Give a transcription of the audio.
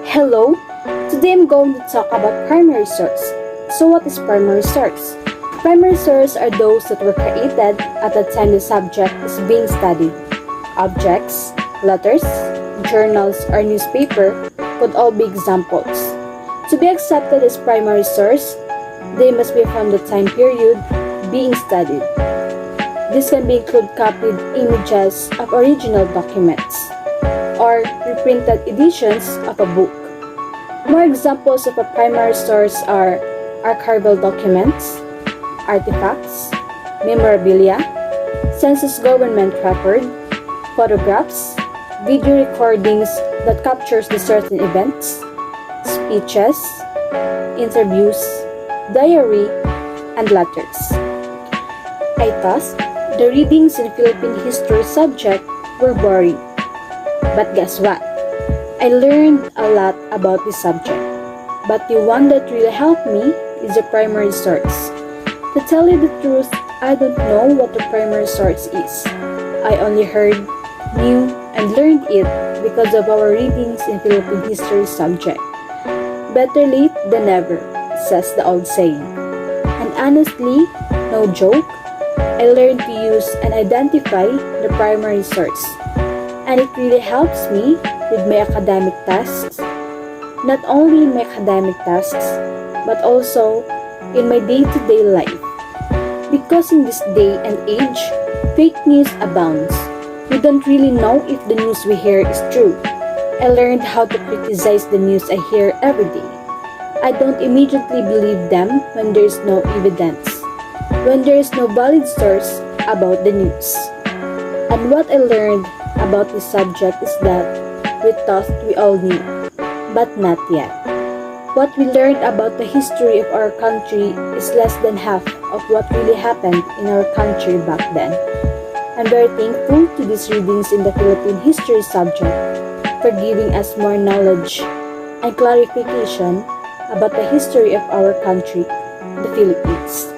Hello, today I'm going to talk about primary source. So what is primary source? Primary source are those that were created at the time the subject is being studied. Objects, letters, journals, or newspaper could all be examples. To be accepted as primary source, they must be from the time period being studied. This can include copied images of original documents or reprinted editions of a book. More examples of a primary source are archival documents, artifacts, memorabilia, census government record, photographs, video recordings that captures the certain events, speeches, interviews, diary, and letters. I thought the readings in Philippine history subject were boring. But guess what? I learned a lot about this subject. But the one that really helped me is the primary source. To tell you the truth, I don't know what the primary source is. I only heard, knew, and learned it because of our readings in Philippine history subject. Better late than never, says the old saying. And honestly, no joke, I learned to use and identify the primary source. And it really helps me with my academic tasks, not only in my academic tasks, but also in my day-to-day life. Because in this day and age, fake news abounds. We don't really know if the news we hear is true. I learned how to criticize the news I hear every day. I don't immediately believe them when there is no evidence, when there is no valid source about the news. And what I learned about this subject is that we thought we all knew, but not yet. What we learned about the history of our country is less than half of what really happened in our country back then. I'm very thankful to these readings in the Philippine history subject for giving us more knowledge and clarification about the history of our country, the Philippines.